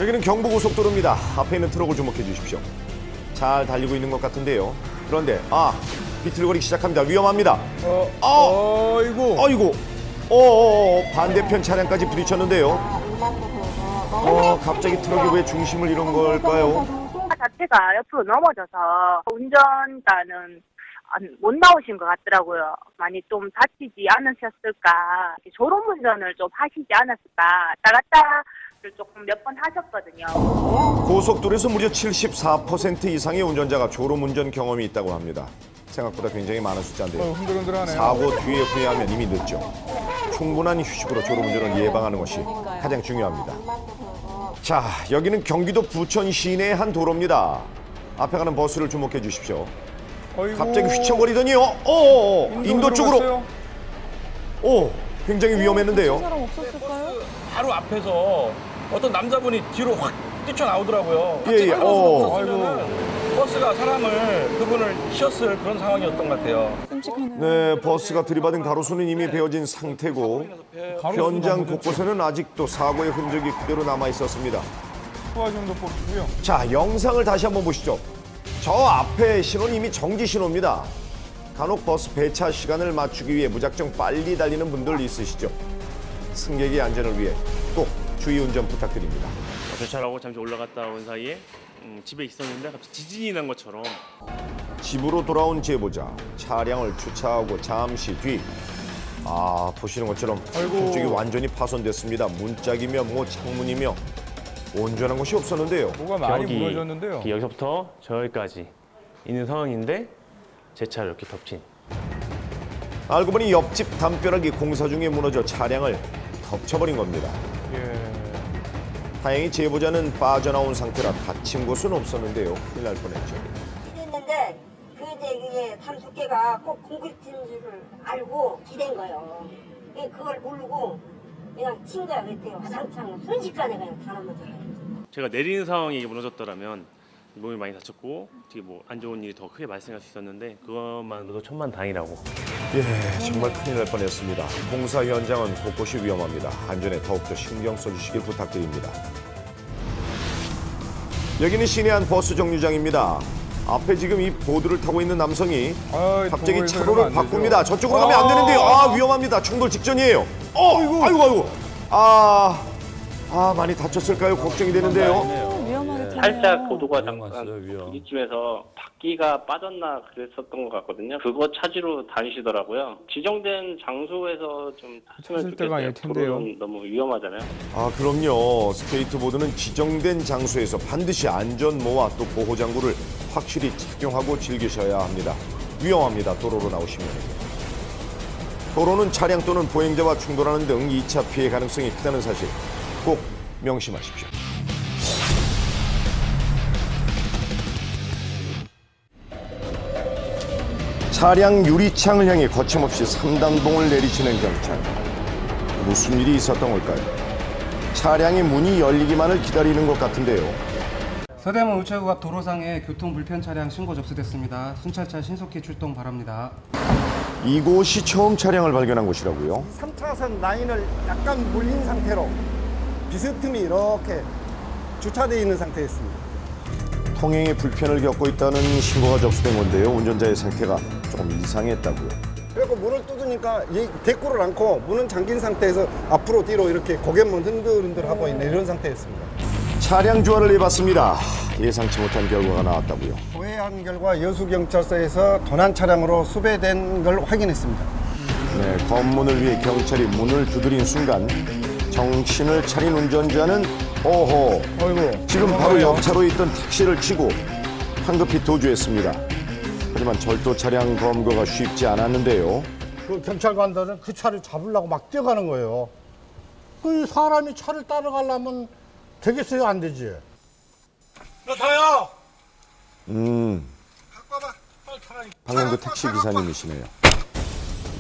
여기는 경부고속도로입니다. 앞에 있는 트럭을 주목해 주십시오. 잘 달리고 있는 것 같은데요. 그런데 비틀거리기 시작합니다. 위험합니다. 아이고. 반대편 차량까지 부딪혔는데요. 갑자기 트럭이 왜 중심을 잃은 걸까요? 자체가 옆으로 넘어져서 운전자는 못 나오신 것 같더라고요. 많이 좀 다치지 않으셨을까. 졸음운전을 좀 하시지 않았을까. 왔다 갔다를 조금 몇 번 하셨거든요. 고속도로에서 무려 74% 이상의 운전자가 졸음운전 경험이 있다고 합니다. 생각보다 굉장히 많은 숫자인데요. 흔들흔들하네요. 사고 뒤에 후회하면 이미 늦죠. 충분한 휴식으로 졸음운전을 예방하는 것이 가장 중요합니다. 자, 여기는 경기도 부천 시내의 한 도로입니다. 앞에 가는 버스를 주목해 주십시오. 아이고. 갑자기 휘청거리더니요. 인도 쪽으로. 굉장히 위험했는데요. 사람 없었을까요? 바로 앞에서 어떤 남자분이 뒤로 확 뛰쳐나오더라고요. 예. 없었으면은 버스가 그분을 씌웠을 그런 상황이었던 것 같아요. 끔찍하네요. 네, 버스가 들이받은 가로수는 이미 베어진 상태고 현장 곳곳에는 아직도 사고의 흔적이 그대로 남아 있었습니다. 소화정도 뽑히고요. 자, 영상을 다시 한번 보시죠. 저 앞에 신호는 이미 정지 신호입니다. 간혹 버스 배차 시간을 맞추기 위해 무작정 빨리 달리는 분들 있으시죠? 승객의 안전을 위해 꼭 주의 운전 부탁드립니다. 주차하고 잠시 올라갔다 온 사이에 집에 있었는데 갑자기 지진이 난 것처럼. 집으로 돌아온 제보자, 차량을 주차하고 잠시 뒤 보시는 것처럼 한쪽이 완전히 파손됐습니다. 문짝이며 창문이며 온전한 곳이 없었는데요. 뭐가 많이 벽이 무너졌는데요. 여기서부터 저기까지 있는 상황인데 제 차를 이렇게 덮친. 알고 보니 옆집 담벼락이 공사 중에 무너져 차량을 덮쳐버린 겁니다. 예. 다행히 제보자는 빠져나온 상태라 다친 곳은 없었는데요. 큰일 날 뻔했죠. 기댔는데 그게 담수개가 꼭 콘크리트인 줄 알고 기댄 거예요. 그걸 모르고 그냥 친 거야. 그랬대요. 화장창 순식간에 그냥 다 넘어져요. 제가 내리는 상황이 무너졌더라면 몸이 많이 다쳤고 되게 안 좋은 일이 더 크게 발생할 수 있었는데 그것만으로도 천만다행이라고. 예, 정말 큰일 날 뻔했습니다. 공사 현장은 곳곳이 위험합니다. 안전에 더욱더 신경 써주시길 부탁드립니다. 여기는 시내 한 버스 정류장입니다. 앞에 지금 이 보드를 타고 있는 남성이 갑자기 차로를 바꿉니다. 저쪽으로 가면 안 되는데요. 위험합니다. 충돌 직전이에요. 아이고. 많이 다쳤을까요? 걱정이 되는데요. 위험하게 타네요. 살짝 보도가 잠깐 여기쯤에서 바퀴가 빠졌나 그랬었던 것 같거든요. 그거 찾으러 다니시더라고요. 지정된 장소에서 좀 탔으면 좋겠어요. 도로는 너무 위험하잖아요. 그럼요. 스케이트보드는 지정된 장소에서 반드시 안전모와 또 보호장구를 확실히 착용하고 즐기셔야 합니다. 위험합니다. 도로로 나오시면. 도로는 차량 또는 보행자와 충돌하는 등 2차 피해 가능성이 크다는 사실 꼭 명심하십시오. 차량 유리창을 향해 거침없이 3단봉을 내리치는 경찰. 무슨 일이 있었던 걸까요? 차량의 문이 열리기만을 기다리는 것 같은데요. 서대문 우체국 앞 도로상에 교통 불편 차량 신고 접수됐습니다. 순찰차 신속히 출동 바랍니다. 이곳이 처음 차량을 발견한 곳이라고요? 3차선 라인을 약간 물린 상태로 비스듬히 이렇게 주차되어 있는 상태였습니다. 통행에 불편을 겪고 있다는 신고가 접수된 건데요. 운전자의 상태가 조금 이상했다고요. 그리고 문을 뜯으니까 이 대꾸를 않고 문은 잠긴 상태에서 앞으로 뒤로 이렇게 고개만 흔들흔들하고 있는 이런 상태였습니다. 차량 조화를 해봤습니다. 예상치 못한 결과가 나왔다고요. 조회한 결과 여수경찰서에서 도난 차량으로 수배된 걸 확인했습니다. 네, 검문을 위해 경찰이 문을 두드린 순간 정신을 차린 운전자는 지금 바로 옆차로에 있던 택시를 치고 황급히 도주했습니다. 하지만 절도 차량 검거가 쉽지 않았는데요. 그 경찰관들은 그 차를 잡으려고 막 뛰어가는 거예요. 그 사람이 차를 따라가려면 되겠어요? 안 되지? 너 다요! 방금 그 택시 기사님이시네요.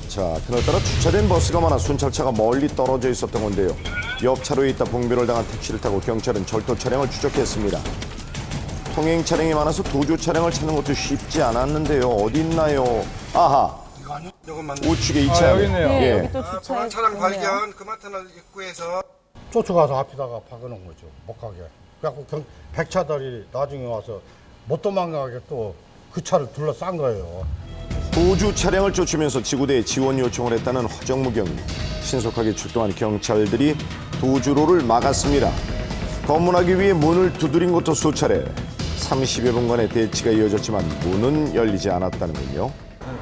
자, 그날따라 주차된 버스가 많아 순찰차가 멀리 떨어져 있었던 건데요. 옆 차로에 있다 봉변을 당한 택시를 타고 경찰은 절도 차량을 추적했습니다. 통행 차량이 많아서 도주 차량을 찾는 것도 쉽지 않았는데요. 어디 있나요? 우측에 이 차. 여기 있네요. 네, 여기 또 주차해 도난 차량 발견. 그마터널 입구에서 쫓아가서 앞에다가 박아놓은 거죠. 못 가게. 그래갖고 백차들이 나중에 와서 못 도망가게 또 그 차를 둘러싼 거예요. 도주 차량을 쫓으면서 지구대에 지원 요청을 했다는 허정무 경위. 신속하게 출동한 경찰들이 도주로를 막았습니다. 검문하기 위해 문을 두드린 것도 수차례. 30여 분간의 대치가 이어졌지만 문은 열리지 않았다는군요.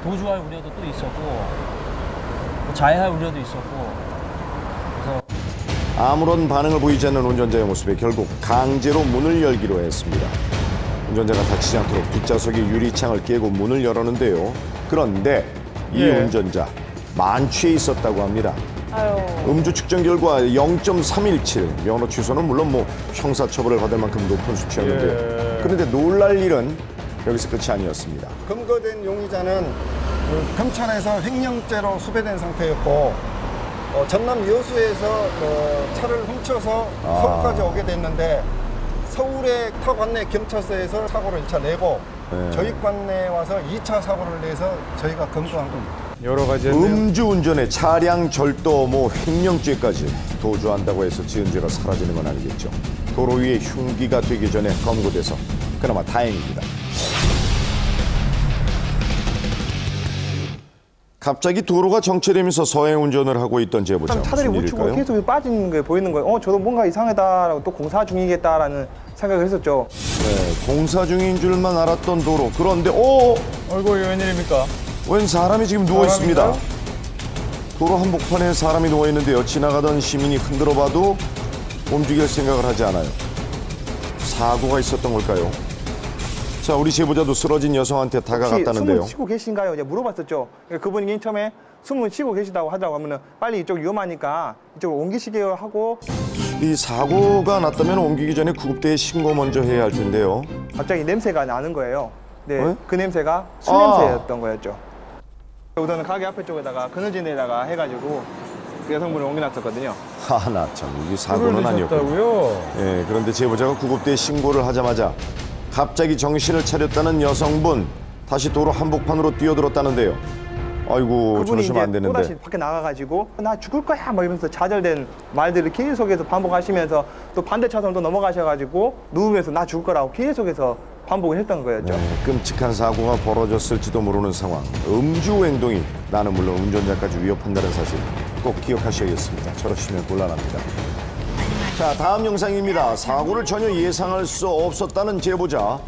도주할 우려도 또 있었고 자해할 우려도 있었고 그래서 아무런 반응을 보이지 않는 운전자의 모습에 결국 강제로 문을 열기로 했습니다. 운전자가 다치지 않도록 뒷좌석의 유리창을 깨고 문을 열었는데요. 그런데 이 운전자 만취해 있었다고 합니다. 음주 측정 결과 0.317, 면허 취소는 물론 뭐 형사처벌을 받을 만큼 높은 수치였는데요. 그런데 놀랄 일은 여기서 끝이 아니었습니다. 검거된 용의자는 그 검찰에서 횡령죄로 수배된 상태였고 전남 여수에서 차를 훔쳐서 서울까지 오게 됐는데 서울의 타 관내 경찰서에서 사고를 1차 내고 저희 관내에 와서 2차 사고를 내서 저희가 검거한 겁니다. 여러 가지 음주운전에 차량 절도, 횡령죄까지 도주한다고 해서 지은 죄가 사라지는 건 아니겠죠. 도로 위에 흉기가 되기 전에 검거돼서 그나마 다행입니다. 갑자기 도로가 정체되면서 서행 운전을 하고 있던 제보자. 차들이 묻히고 계속 빠지는 게 보이는 거예요. 저도 뭔가 이상하다라고 또 공사 중이겠다라는 생각을 했었죠. 네, 공사 중인 줄만 알았던 도로. 그런데 어이구, 웬일입니까? 웬 사람이 지금 누워 있습니다. 도로 한복판에 사람이 누워 있는데요. 지나가던 시민이 흔들어봐도 움직일 생각을 하지 않아요. 사고가 있었던 걸까요? 자, 우리 제보자도 쓰러진 여성한테 다가갔다는데요. 숨을 쉬고 계신가요? 이제 물어봤었죠. 그분이 맨 처음에 숨을 쉬고 계시다고 하더라고. 하면은 빨리 이쪽 위험하니까 이쪽으로 옮기시게요 하고. 이 사고가 났다면 옮기기 전에 구급대에 신고 먼저 해야 할 텐데요. 갑자기 냄새가 나는 거예요. 네, 그 냄새가 술 냄새였던 거였죠. 우선은 가게 앞에 쪽에다가 그늘진 데다가 해가지고 그 여성분을 옮겨놨었거든요. 하나 참, 이게 사고는 아니었고요. 예, 그런데 제보자가 구급대에 신고를 하자마자 갑자기 정신을 차렸다는 여성분, 다시 도로 한복판으로 뛰어들었다는데요. 아이고, 저러시면 안 되는데. 또다시 밖에 나가가지고 나 죽을 거야 막 이러면서 좌절된 말들을 계속해서 반복하시면서 또 반대 차선도 넘어가셔가지고 누우면서 나 죽을 거라고 계속해서 반복을 했던 거였죠. 네, 끔찍한 사고가 벌어졌을지도 모르는 상황. 음주 행동이 나는 물론 운전자까지 위협한다는 사실 꼭 기억하셔야겠습니다. 저러시면 곤란합니다. 자, 다음 영상입니다. 사고를 전혀 예상할 수 없었다는 제보자.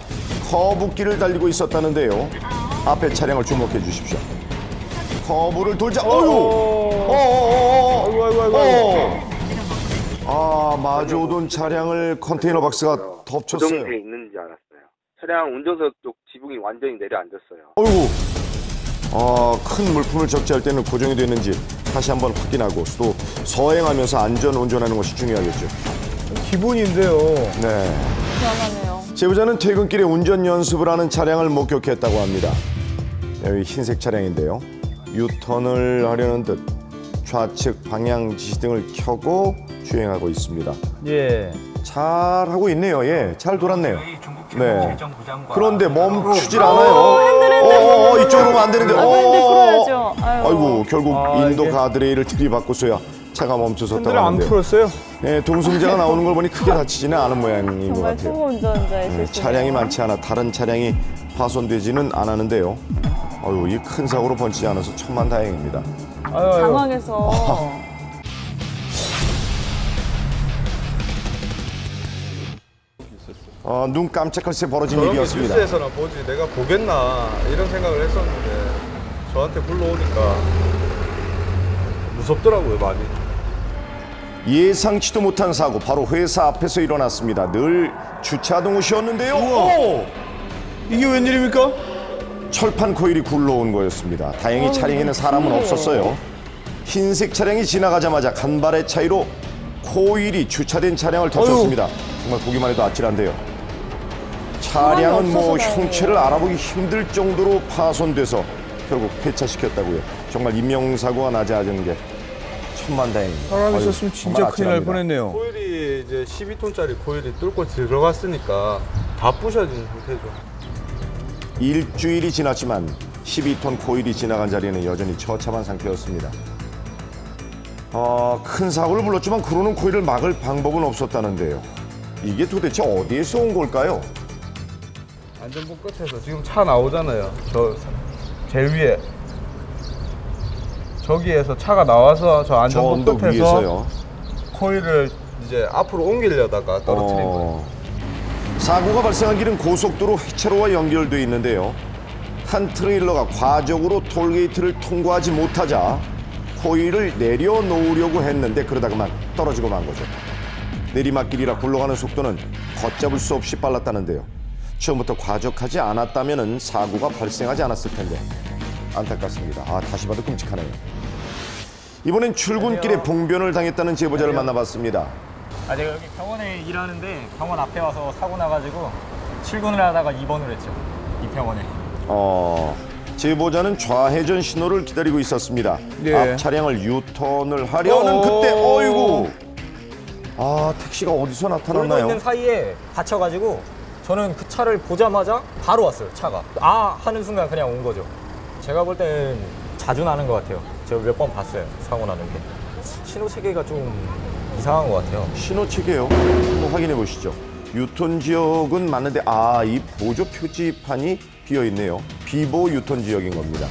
커브길을 달리고 있었다는데요. 앞에 차량을 주목해 주십시오. 커브를 돌자. 마주오던 차량을 컨테이너 박스가 덮쳤어요. 고정돼 있는지 알았어요. 차량 운전석 쪽 지붕이 완전히 내려앉았어요. 큰 물품을 적재할 때는 고정이 됐는지 다시 한번 확인하고 또 서행하면서 안전 운전하는 것이 중요하겠죠. 기본인데요. 네. 불안하네요. 제보자는 퇴근길에 운전 연습을 하는 차량을 목격했다고 합니다. 여기 흰색 차량인데요. 유턴을 하려는 듯 좌측 방향 지시등을 켜고 주행하고 있습니다. 잘 하고 있네요. 잘 돌았네요. 네. 그런데 멈추질 않아요. 이쪽으로 오면 안 되는데. 아이고, 결국 인도 가드레일을 들이받고서야 차가 멈춰섰다고 하는데요. 안 풀었어요? 네, 동승자가 나오는 걸 보니 크게 다치지는 않은 모양인 것 같아요. 초보 운전자의 실수. 차량이 많지 않아 다른 차량이 파손되지는 않았는데요. 이 큰 사고로 번지지 않아서 천만다행입니다. 당황해서. 눈 깜짝할 새 벌어진 일이었습니다. 뉴스에서나 보지 내가 보겠나 이런 생각을 했었는데 저한테 불러오니까 무섭더라고요, 많이. 예상치도 못한 사고 바로 회사 앞에서 일어났습니다. 늘 주차하던 곳이었는데요. 이게 웬일입니까? 철판 코일이 굴러온 거였습니다. 다행히 차량에는 사람은 없었어요. 흰색 차량이 지나가자마자 간발의 차이로 코일이 주차된 차량을 덮쳤습니다. 정말 보기만 해도 아찔한데요. 차량은 형체를 알아보기 힘들 정도로 파손돼서 결국 폐차시켰다고요. 정말 인명사고가 나지 않은 게 천만다행입니다. 사람 있었으면 진짜 큰일 날 뻔했네요. 코일이 이제 12톤짜리 코일이 뚫고 들어갔으니까 다 부셔진 상태죠. 일주일이 지났지만 12톤 코일이 지나간 자리에는 여전히 처참한 상태였습니다. 큰 사고를 불렀지만 그러는 코일을 막을 방법은 없었다는데요. 이게 도대체 어디에서 온 걸까요? 안전부 끝에서 지금 차 나오잖아요. 저 제일 위에. 저기에서 차가 나와서 저 안전부 끝에서 위에서요. 코일을 이제 앞으로 옮기려다가 떨어뜨린 거예요. 사고가 발생한 길은 고속도로 회차로와 연결돼 있는데요. 한 트레일러가 과적으로 톨게이트를 통과하지 못하자 코일을 내려놓으려고 했는데 그러다 그만 떨어지고 만 거죠. 내리막길이라 굴러가는 속도는 걷잡을 수 없이 빨랐다는데요. 처음부터 과적하지 않았다면 사고가 발생하지 않았을 텐데 안타깝습니다. 다시 봐도 끔찍하네요. 이번엔 출근길에 봉변을 당했다는 제보자를 만나봤습니다. 제가 여기 병원에 일하는데 병원 앞에 와서 사고 나가지고 출근을 하다가 입원을 했죠. 이 병원에. 제보자는 좌회전 신호를 기다리고 있었습니다. 네. 앞 차량을 유턴을 하려는 그때 어이구! 택시가 어디서 돌고 나타났나요? 있는 사이에 다쳐가지고 저는 그 차를 보자마자 바로 왔어요. 차가. 하는 순간 그냥 온 거죠. 제가 볼 때는 자주 나는 것 같아요. 제가 몇 번 봤어요. 사고 나는 게. 신호 체계가 좀 이상한 것 같아요. 신호 체계요? 한번 확인해 보시죠. 유턴 지역은 맞는데 이 보조 표지판이 비어 있네요. 비보 유턴 지역인 겁니다.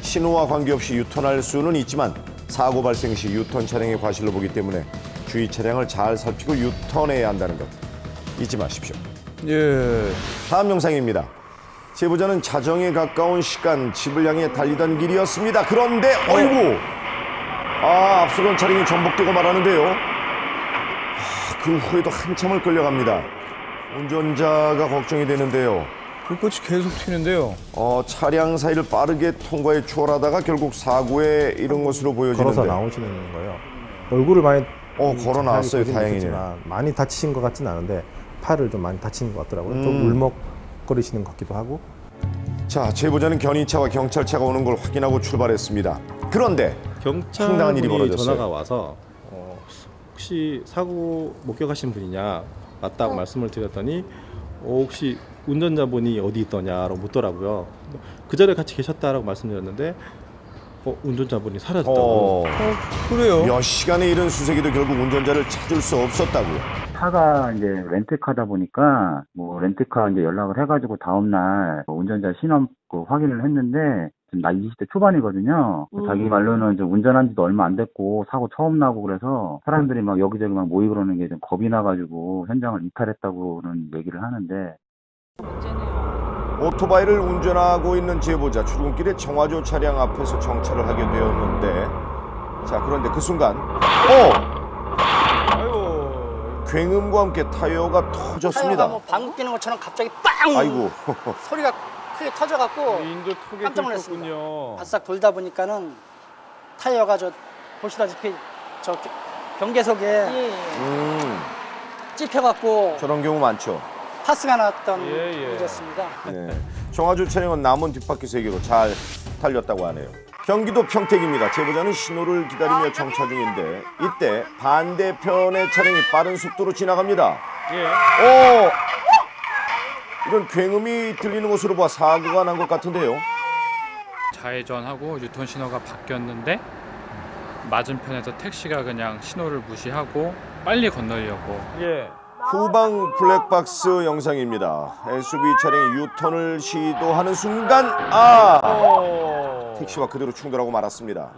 신호와 관계없이 유턴할 수는 있지만 사고 발생 시 유턴 차량의 과실로 보기 때문에 주위 차량을 잘 살피고 유턴해야 한다는 것 잊지 마십시오. 예. 다음 영상입니다. 제보자는 자정에 가까운 시간 집을 향해 달리던 길이었습니다. 그런데 어이구! 앞서던 차량이 전복되고 말하는데요. 그 후에도 한참을 끌려갑니다. 운전자가 걱정이 되는데요. 불꽃이 계속 튀는데요. 차량 사이를 빠르게 통과해 추월하다가 결국 사고에 이른 것으로 보여지는데. 걸어서 나오시는 거예요. 얼굴을 많이 걸어 나왔어요. 다행이네요. 많이 다치신 것 같지는 않은데 팔을 좀 많이 다치는 것 같더라고요. 좀 울먹거리시는 것 같기도 하고. 자, 제보자는 견인차와 경찰차가 오는 걸 확인하고 출발했습니다. 그런데 황당한 일이 경찰분이 벌어졌어요. 전화가 와서 혹시 사고 목격하신 분이냐 맞다고 말씀을 드렸더니 혹시 운전자분이 어디 있더냐라고 묻더라고요. 그 자리에 같이 계셨다라고 말씀드렸는데 운전자분이 사라졌다고. 그래요? 몇 시간의 일은 수색에도 결국 운전자를 찾을 수 없었다고요. 차가 이제 렌트카다 보니까 렌트카 이제 연락을 해가지고 다음날 운전자 신원 확인을 했는데 지금 나이 20대 초반이거든요. 자기 말로는 좀 운전한 지도 얼마 안 됐고 사고 처음 나고 그래서 사람들이 막 여기저기 막 모이고 그러는 게 좀 겁이 나가지고 현장을 이탈했다고는 얘기를 하는데. 오토바이를 운전하고 있는 제보자 출근길에 정화조 차량 앞에서 정차를 하게 되었는데 자 그런데 그 순간 굉음과 함께 타이어가 터졌습니다. 타이어가 방귀 뀌는 것처럼 갑자기 빵! 아이고. 소리가 크게 터져갖고 깜짝 놀랐습니다. 바싹 돌다 보니까는 타이어가 보시다시피 경계석에 찝혀갖고 저런 경우 많죠. 파스가 났던 일이었습니다. 네. 정화조 차량은 남은 뒷바퀴 3개로 잘 달렸다고 하네요. 경기도 평택입니다. 제보자는 신호를 기다리며 정차 중인데 이때 반대편의 차량이 빠른 속도로 지나갑니다. 이런 굉음이 들리는 것으로 봐 사고가 난 것 같은데요. 좌회전하고 유턴 신호가 바뀌었는데 맞은편에서 택시가 그냥 신호를 무시하고 빨리 건너려고. 후방 블랙박스 영상입니다. SUV 차량이 유턴을 시도하는 순간 택시와 그대로 충돌하고 말았습니다.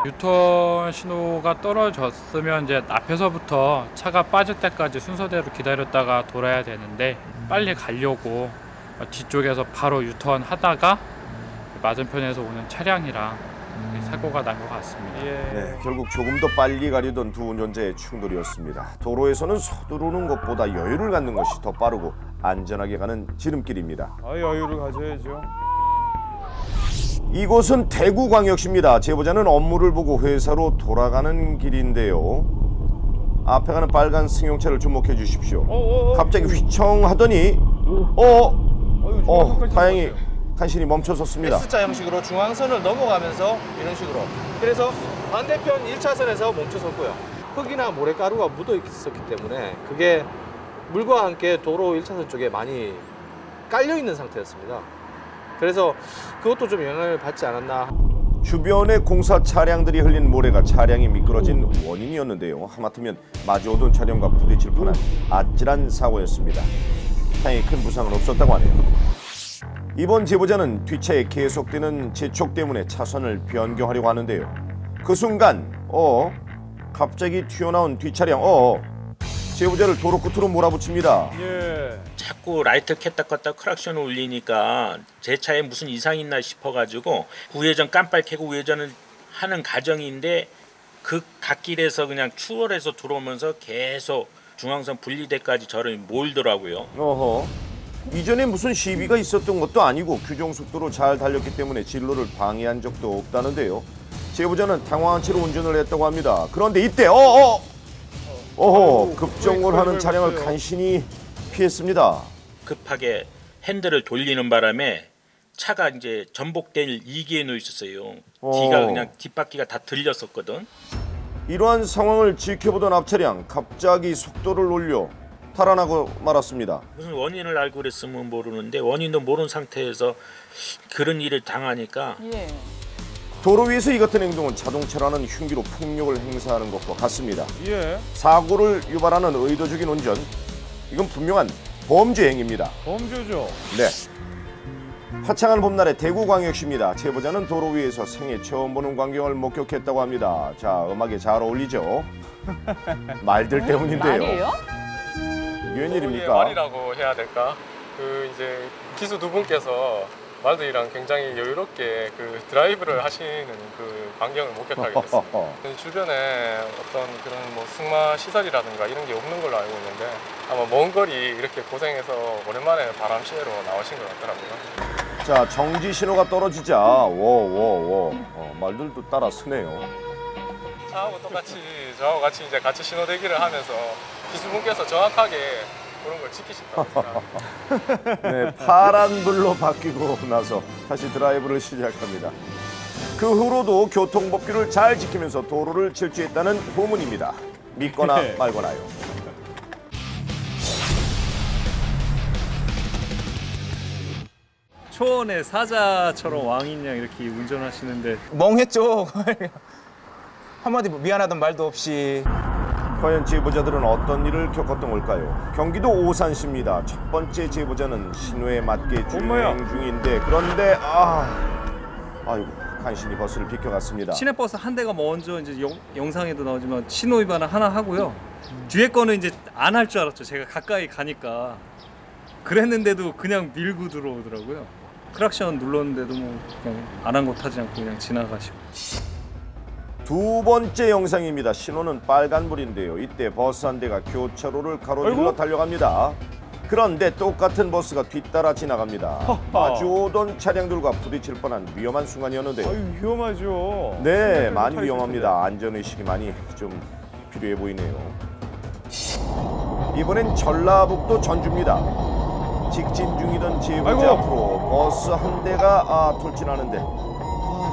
유턴 신호가 떨어졌으면 이제 앞에서부터 차가 빠질 때까지 순서대로 기다렸다가 돌아야 되는데 빨리 가려고 뒤쪽에서 바로 유턴하다가 맞은편에서 오는 차량이랑 사고가 난 것 같습니다. 네, 결국 조금 더 빨리 가려던 두 운전자의 충돌이었습니다. 도로에서는 서두르는 것보다 여유를 갖는 것이 더 빠르고 안전하게 가는 지름길입니다. 여유를 가져야죠. 이곳은 대구광역시입니다. 제보자는 업무를 보고 회사로 돌아가는 길인데요. 앞에 가는 빨간 승용차를 주목해 주십시오. 갑자기 휘청하더니 다행히 간신히 멈춰섰습니다. S자 형식으로 중앙선을 넘어가면서 이런 식으로. 그래서 반대편 1차선에서 멈춰섰고요. 흙이나 모래가루가 묻어 있었기 때문에 그게 물과 함께 도로 1차선 쪽에 많이 깔려 있는 상태였습니다. 그래서 그것도 좀 영향을 받지 않았나. 주변의 공사 차량들이 흘린 모래가 차량이 미끄러진 원인이었는데요. 하마터면 마주오던 차량과 부딪힐 뻔한 아찔한 사고였습니다. 다행히 큰 부상은 없었다고 하네요. 이번 제보자는 뒷차에 계속되는 재촉 때문에 차선을 변경하려고 하는데요. 그 순간 갑자기 튀어나온 뒷차량 제보자를 도로 끝으로 몰아붙입니다. 자꾸 라이트 켰다 껐다 크락션을 울리니까 제 차에 무슨 이상이 있나 싶어가지고 우회전 깜빡 켜고 우회전을 하는 과정인데 그 갓길에서 그냥 추월해서 들어오면서 계속 중앙선 분리대까지 저를 몰더라고요. 이전에 무슨 시비가 있었던 것도 아니고 규정속도로 잘 달렸기 때문에 진로를 방해한 적도 없다는데요. 제보자는 당황한 채로 운전을 했다고 합니다. 그런데 이때 급정을 하는 차량을 간신히 피했습니다. 급하게 핸들을 돌리는 바람에 차가 이제 전복될 이기에 놓여 있었어요. 뒤가 그냥 뒷바퀴가 다 들렸었거든. 이러한 상황을 지켜보던 앞차량 갑자기 속도를 올려 탈환하고 말았습니다. 무슨 원인을 알고 그랬으면 모르는데 원인도 모르는 상태에서 그런 일을 당하니까 도로 위에서 이 같은 행동은 자동차라는 흉기로 폭력을 행사하는 것과 같습니다. 사고를 유발하는 의도적인 운전, 이건 분명한 범죄 행위입니다. 범죄죠. 네. 화창한 봄날의 대구광역시입니다. 제보자는 도로 위에서 생애 처음 보는 광경을 목격했다고 합니다. 자, 음악에 잘 어울리죠? 말들 때문인데요. 말이에요? 웬일입니까? 말이라고 해야 될까? 이제 기수 두 분께서 말들이랑 굉장히 여유롭게 드라이브를 하시는 그 광경을 목격하게 됐습니다. 주변에 어떤 그런 승마 시설이라든가 이런 게 없는 걸로 알고 있는데 아마 먼 거리 이렇게 고생해서 오랜만에 바람 쐬러 나오신 것 같더라고요. 자, 정지 신호가 떨어지자 말들도 따라 서네요. 저하고 같이 이제 같이 신호 대기를 하면서 기수분께서 정확하게 그런 걸 지키신다고 생각합니다. 네, 파란불로 바뀌고 나서 다시 드라이브를 시작합니다. 그 후로도 교통법규를 잘 지키면서 도로를 질주했다는 후문입니다. 믿거나 말거나요. 초원의 사자처럼 왕인양 이렇게 운전하시는데 멍했죠. 한마디 미안하던 말도 없이. 과연 제보자들은 어떤 일을 겪었던 걸까요? 경기도 오산시입니다. 첫 번째 제보자는 신호에 맞게 주행 중인데 그런데 아이고 간신히 버스를 비켜갔습니다. 시내버스 한 대가 먼저 이제 영상에도 나오지만 신호 위반을 하나 하고요. 뒤에 거는 이제 안 할 줄 알았죠. 제가 가까이 가니까 그랬는데도 그냥 밀고 들어오더라고요. 크락션 눌렀는데도 뭐 그냥 안 한 거 타지 않고 그냥 지나가시고. 두 번째 영상입니다. 신호는 빨간불인데요. 이때 버스 한 대가 교차로를 가로질러 달려갑니다. 그런데 똑같은 버스가 뒤따라 지나갑니다. 마주오던 차량들과 부딪힐 뻔한 위험한 순간이었는데요. 위험하죠. 네, 많이 위험합니다. 안전의식이 많이 좀 필요해 보이네요. 이번엔 전라북도 전주입니다. 직진 중이던 제보자 앞으로 버스 한 대가 돌진하는데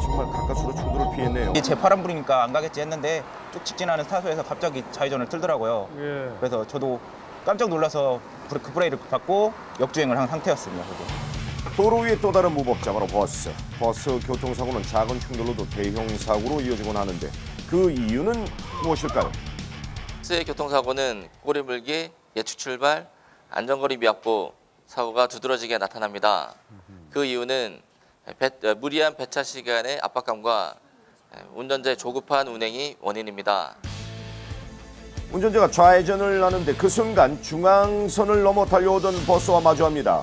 정말 가까스로 충돌을 피했네요. 제 파란불이니까 안 가겠지 했는데 쭉 직진하는 타소에서 갑자기 좌회전을 틀더라고요. 그래서 저도 깜짝 놀라서 브레이크를 밟고 역주행을 한 상태였습니다. 도로 위에 또 다른 무법자 바로 버스. 버스 교통사고는 작은 충돌로도 대형 사고로 이어지곤 하는데 그 이유는 무엇일까요? 버스의 교통사고는 꼬리물기, 예측 출발, 안전거리 미확보 사고가 두드러지게 나타납니다. 그 이유는 무리한 배차 시간의 압박감과 운전자의 조급한 운행이 원인입니다. 운전자가 좌회전을 하는데 그 순간 중앙선을 넘어 달려오던 버스와 마주합니다.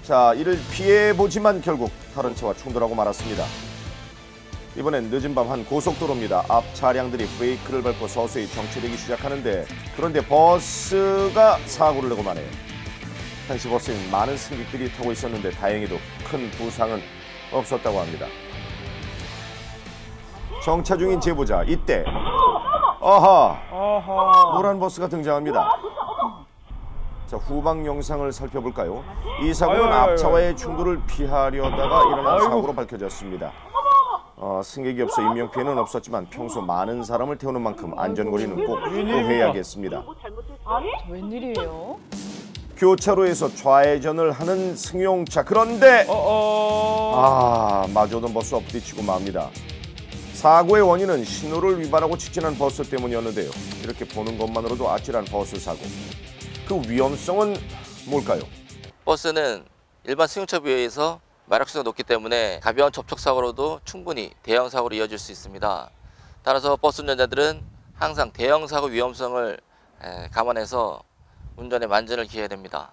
자, 이를 피해보지만 결국 다른 차와 충돌하고 말았습니다. 이번엔 늦은 밤 한 고속도로입니다. 앞 차량들이 브레이크를 밟고 서서히 정체되기 시작하는데 그런데 버스가 사고를 내고 마네요. 당시 버스엔 많은 승객들이 타고 있었는데 다행히도 큰 부상은 없었다고 합니다. 정차 중인 제보자, 이때 노란 버스가 등장합니다. 자, 후방 영상을 살펴볼까요? 이 사고는 앞차와의 충돌을 피하려다가 일어난 사고로 밝혀졌습니다. 승객이 없어 인명피해는 없었지만 평소 많은 사람을 태우는 만큼 안전거리는 꼭 유의해야겠습니다. 웬일이에요? 교차로에서 좌회전을 하는 승용차. 그런데 마주오던 버스 엎드치고 맙니다. 사고의 원인은 신호를 위반하고 직진한 버스 때문이었는데요. 이렇게 보는 것만으로도 아찔한 버스 사고. 그 위험성은 뭘까요? 버스는 일반 승용차에 비해서 마력수가 높기 때문에 가벼운 접촉사고로도 충분히 대형 사고로 이어질 수 있습니다. 따라서 버스 운전자들은 항상 대형 사고 위험성을 감안해서 운전에 만전을 기해야 됩니다.